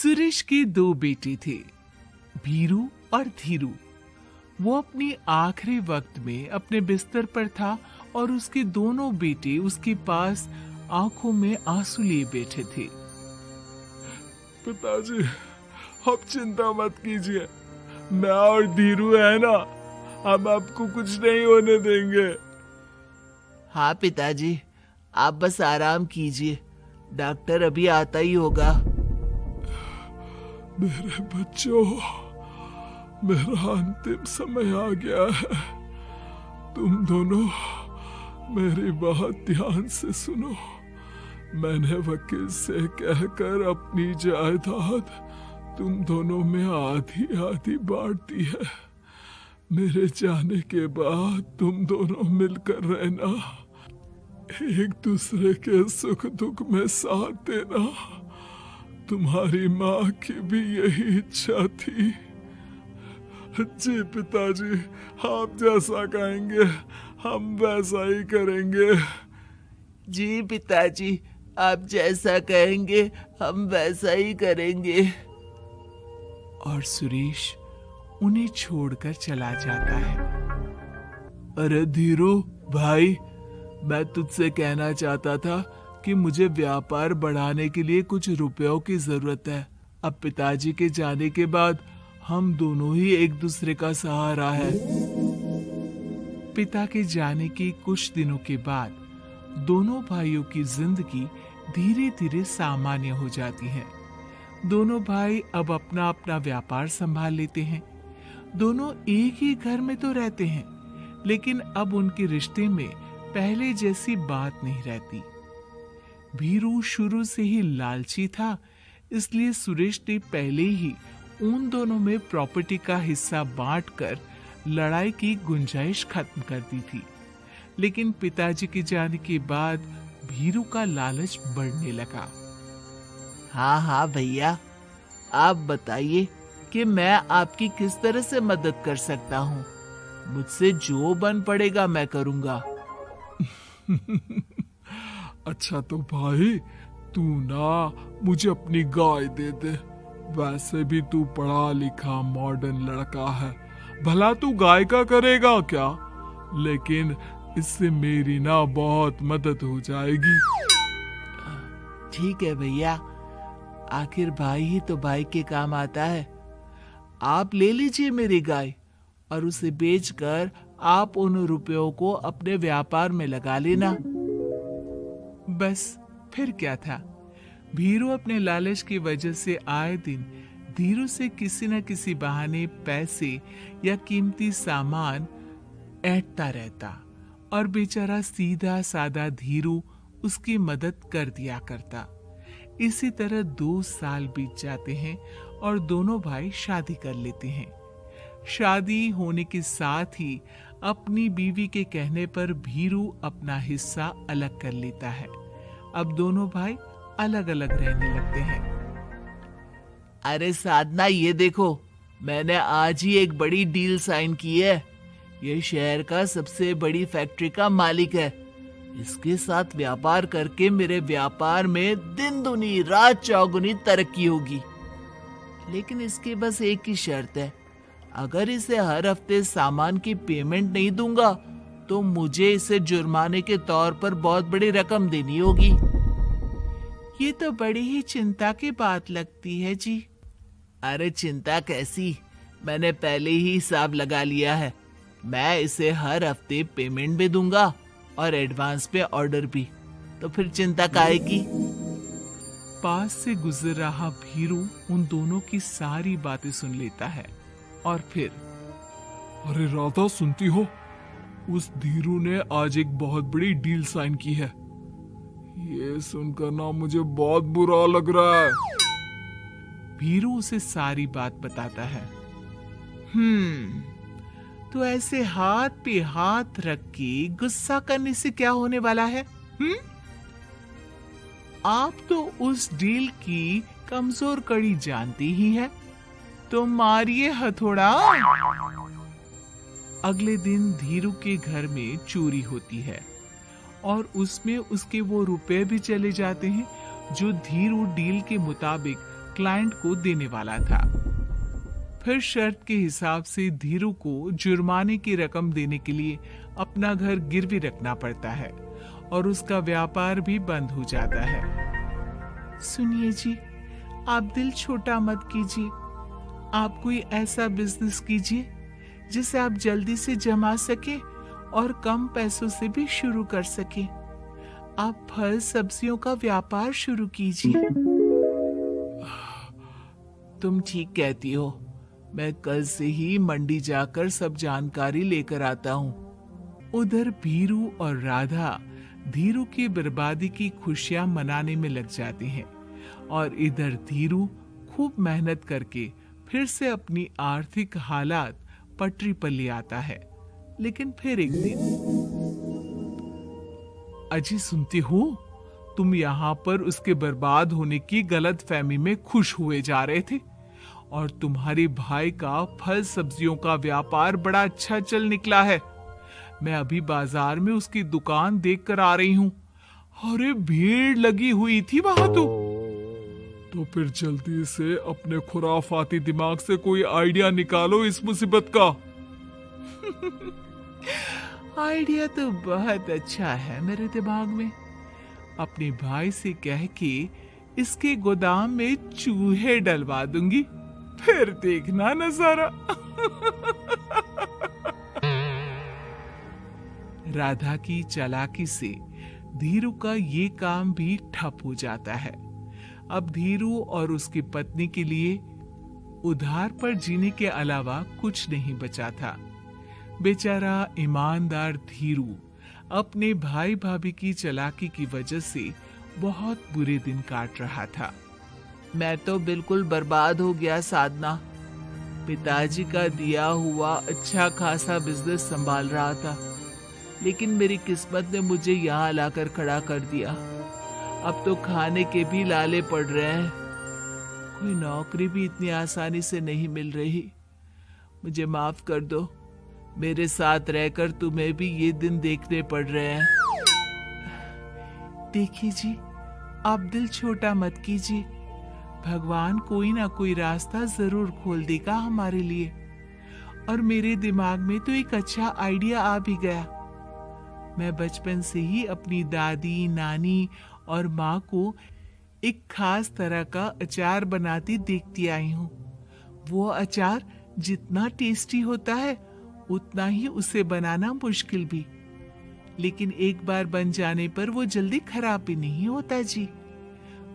सुरेश के दो बेटे थे, भीरू और धीरू। वो अपनी आखिरी वक्त में अपने बिस्तर पर था और उसके दोनों बेटे उसके पास आंखों में आंसू लिए बैठे थे। पिताजी, आप चिंता मत कीजिए, मैं और धीरू है ना, हम आपको कुछ नहीं होने देंगे। हाँ पिताजी, आप बस आराम कीजिए, डॉक्टर अभी आता ही होगा। मेरे बच्चों, मेरा अंतिम समय आ गया है। तुम दोनों मेरी बात ध्यान से सुनो। मैंने वकील से कहकर अपनी जायदाद तुम दोनों में आधी आधी बांट दी है। मेरे जाने के बाद तुम दोनों मिलकर रहना, एक दूसरे के सुख दुख में साथ देना। तुम्हारी माँ की भी यही इच्छा थी। जी पिताजी, आप जैसा कहेंगे हम वैसा ही करेंगे। जी पिताजी, आप जैसा कहेंगे हम वैसा ही करेंगे। और सुरेश उन्हें छोड़कर चला जाता है। अरे धीरू भाई, मैं तुझसे कहना चाहता था कि मुझे व्यापार बढ़ाने के लिए कुछ रुपयों की जरूरत है। अब पिताजी के जाने के बाद हम दोनों ही एक दूसरे का सहारा है। पिता के जाने के कुछ दिनों के बाद दोनों भाइयों की जिंदगी धीरे धीरे सामान्य हो जाती है। दोनों भाई अब अपना अपना व्यापार संभाल लेते हैं। दोनों एक ही घर में तो रहते हैं, लेकिन अब उनके रिश्ते में पहले जैसी बात नहीं रहती। भीरू शुरू से ही लालची था, इसलिए सुरेश ने पहले ही उन दोनों में प्रॉपर्टी का हिस्सा बांटकर लड़ाई की गुंजाइश खत्म कर दी थी। लेकिन पिताजी के जाने के बाद भीरू का लालच बढ़ने लगा। हाँ भैया, आप बताइए कि मैं आपकी किस तरह से मदद कर सकता हूँ। मुझसे जो बन पड़ेगा मैं करूँगा। अच्छा तो भाई, तू ना मुझे अपनी गाय दे दे। वैसे भी तू पढ़ा लिखा मॉडर्न लड़का है, भला तू गाय का करेगा क्या? लेकिन इससे मेरी ना बहुत मदद हो जाएगी। ठीक है भैया, आखिर भाई ही तो भाई के काम आता है। आप ले लीजिए मेरी गाय और उसे बेचकर आप उन रुपयों को अपने व्यापार में लगा लेना। बस फिर क्या था, भीरू अपने लालच की वजह से आए दिन धीरू से किसी न किसी बहाने पैसे या कीमती सामान ऐंठता रहता और बेचारा सीधा सादा धीरू उसकी मदद कर दिया करता। इसी तरह 2 साल बीत जाते हैं और दोनों भाई शादी कर लेते हैं। शादी होने के साथ ही अपनी बीवी के कहने पर भीरू अपना हिस्सा अलग कर लेता है। अब दोनों भाई अलग अलग रहने लगते हैं। अरे साधना, ये देखो, मैंने आज ही एक बड़ी डील साइन की है। ये शहर का सबसे बड़ी फैक्ट्री का मालिक है। इसके साथ व्यापार करके मेरे व्यापार में दिन दुनी रात चौगुनी तरक्की होगी। लेकिन इसकी बस एक ही शर्त है, अगर इसे हर हफ्ते सामान की पेमेंट नहीं दूंगा तो मुझे इसे जुर्माने के तौर पर बहुत बड़ी रकम देनी होगी। ये तो बड़ी ही चिंता की बात लगती है जी। अरे चिंता कैसी, मैंने पहले ही हिसाब लगा लिया है। मैं इसे हर हफ्ते पेमेंट भी दूंगा और एडवांस पे ऑर्डर भी, तो फिर चिंता काहे की। पास से गुजर रहा भीरू उन दोनों की सारी बातें सुन लेता है और फिर, अरे राधा, सुनती हो? उस धीरू ने आज एक बहुत बड़ी डील साइन की है। ये सुनकर ना मुझे बहुत बुरा लग रहा है। भीरू उसे सारी बात बताता है। तो ऐसे हाथ पे हाथ रख के गुस्सा करने से क्या होने वाला है? आप तो उस डील की कमजोर कड़ी जानती ही है, तो मारिए हथौड़ा। अगले दिन धीरू के घर में चोरी होती है और उसमें उसके वो रुपए भी चले जाते हैं जो धीरू डील के मुताबिक क्लाइंट को देने वाला था। फिर शर्त के हिसाब से धीरू को जुर्माने की रकम देने के लिए अपना घर गिरवी रखना पड़ता है और उसका व्यापार भी बंद हो जाता है। सुनिए जी, आप दिल छोटा मत कीजिए। आप कोई ऐसा बिजनेस कीजिए जिसे आप जल्दी से जमा सके और कम पैसों से भी शुरू कर सके। आप फल सब्जियों का व्यापार शुरू कीजिए। तुम ठीक कहती हो। मैं कल से ही मंडी जाकर सब जानकारी लेकर आता हूँ। उधर भीरू और राधा धीरू की बर्बादी की खुशियां मनाने में लग जाते हैं और इधर धीरू खूब मेहनत करके फिर से अपनी आर्थिक हालात पटरी पर ले आता है। लेकिन फिर एक दिन, अजी सुनती हो, तुम यहाँ पर उसके बर्बाद होने की गलत फहमी में खुश हुए जा रहे थे और तुम्हारे भाई का फल सब्जियों का व्यापार बड़ा अच्छा चल निकला है। मैं अभी बाजार में उसकी दुकान देख कर आ रही हूँ। अरे भीड़ लगी हुई थी वहां तो फिर जल्दी से अपने खुराफाती दिमाग से कोई आइडिया निकालो इस मुसीबत का। आइडिया तो बहुत अच्छा है मेरे दिमाग में। अपने भाई से कह के इसके गोदाम में चूहे डलवा दूंगी, फिर देखना नजारा। राधा की चालाकी से धीरू का ये काम भी ठप हो जाता है। अब धीरू और उसकी पत्नी के लिए उधार पर जीने के अलावा कुछ नहीं बचा था। बेचारा ईमानदार धीरू अपने भाई भाभी की चालाकी की वजह से बहुत बुरे दिन काट रहा था। मैं तो बिल्कुल बर्बाद हो गया साधना। पिताजी का दिया हुआ अच्छा खासा बिजनेस संभाल रहा था, लेकिन मेरी किस्मत ने मुझे यहाँ लाकर खड़ा कर दिया। अब तो खाने के भी लाले पड़ रहे हैं। कोई नौकरी भी इतनी आसानी से नहीं मिल रही। मुझे माफ कर दो। मेरे साथ रहकर तुम्हें भी ये दिन देखने पड़ रहे हैं। देखिए जी, आप दिल छोटा मत कीजिए। भगवान कोई ना कोई रास्ता जरूर खोल देगा हमारे लिए। और मेरे दिमाग में तो एक अच्छा आइडिया आ भी गया। मैं बचपन से ही अपनी दादी, नानी और माँ को एक खास तरह का अचार बनाती देखती आई हूँ। वो अचार जितना टेस्टी होता है उतना ही उसे बनाना मुश्किल भी, लेकिन एक बार बन जाने पर वो जल्दी खराब भी नहीं होता जी।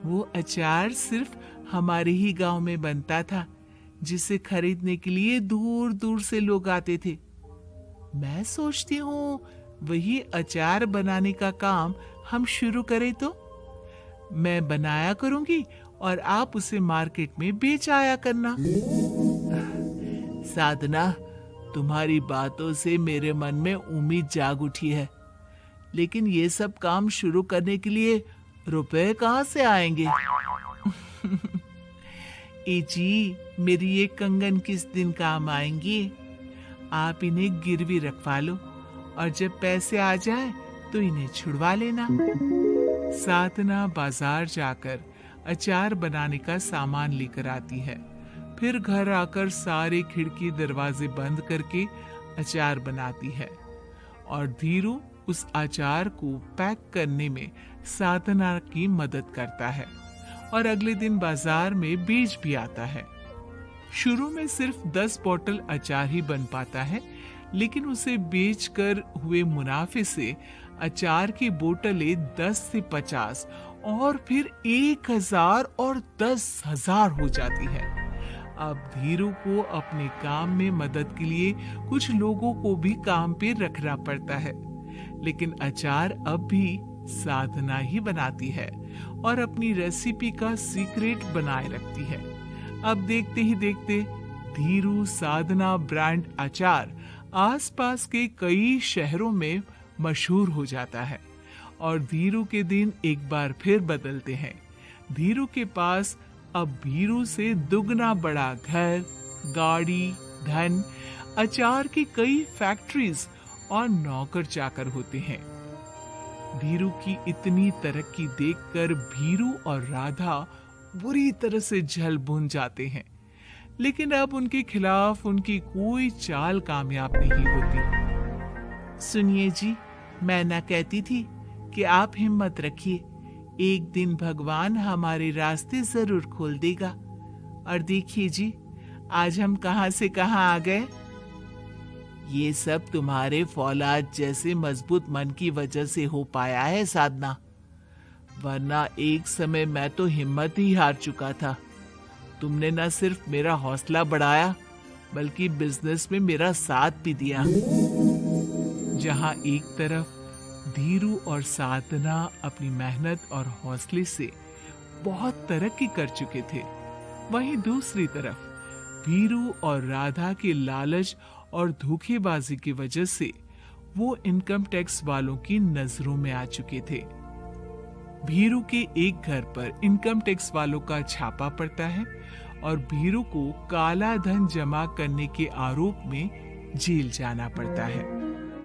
वो अचार सिर्फ हमारे ही गांव में बनता था, जिसे खरीदने के लिए दूर दूर से लोग आते थे। मैं सोचती हूँ वही अचार बनाने का काम हम शुरू करें तो। मैं बनाया करूंगी और आप उसे मार्केट में बेच आया करना। साधना, तुम्हारी बातों से मेरे मन में उम्मीद जाग उठी है, लेकिन ये सब काम शुरू करने के लिए रुपए कहाँ से आएंगे? ए जी, मेरी ये कंगन किस दिन काम आएंगी? आप इन्हें गिरवी रखवा लो और जब पैसे आ जाए तो इन्हें छुड़वा लेना। साधना बाजार जाकर अचार बनाने का सामान लेकर आती है। फिर घर आकर सारे खिड़की दरवाजे बंद करके अचार बनाती है और धीरू उस अचार को पैक करने में साधना की मदद करता है और अगले दिन बाजार में बेच भी आता है। शुरू में सिर्फ 10 बोतल अचार ही बन पाता है, लेकिन उसे बेचकर हुए मुनाफे से अचार की बोतलें 10 से 50 और फिर 1000 और 10,000 हो जाती है। अब धीरू को अपने काम में मदद के लिए कुछ लोगों को भी काम पे रखना पड़ता है, लेकिन अचार अब भी साधना ही बनाती है और अपनी रेसिपी का सीक्रेट बनाए रखती है। अब देखते ही देखते धीरू साधना ब्रांड अचार आसपास के कई शहरों में मशहूर हो जाता है और धीरू के दिन एक बार फिर बदलते हैं। धीरू के पास अब भीरू से दुगना बड़ा घर, गाड़ी, धन, अचार की कई फैक्ट्रीज और नौकर चाकर होते हैं। धीरू की इतनी तरक्की देखकर भीरू और राधा बुरी तरह से जल भुन जाते हैं, लेकिन अब उनके खिलाफ उनकी कोई चाल कामयाब नहीं होती। सुनिए जी, मैं ना कहती थी कि आप हिम्मत रखिए, एक दिन भगवान हमारे रास्ते जरूर खोल देगा। और देखिए जी, आज हम कहां से कहां आ गए। ये सब तुम्हारे फौलाद जैसे मजबूत मन की वजह से हो पाया है साधना, वरना एक समय मैं तो हिम्मत ही हार चुका था। तुमने न सिर्फ मेरा हौसला बढ़ाया, बल्कि बिजनेस में मेरा साथ भी दिया। जहां एक तरफ धीरू और साधना अपनी मेहनत और हौसले से बहुत तरक्की कर चुके थे, वहीं दूसरी तरफ वीरू और राधा के लालच और धोखेबाजी की वजह से वो इनकम टैक्स वालों की नजरों में आ चुके थे। भीरू के एक घर पर इनकम टैक्स वालों का छापा पड़ता है और भीरू को काला धन जमा करने के आरोप में जेल जाना पड़ता है।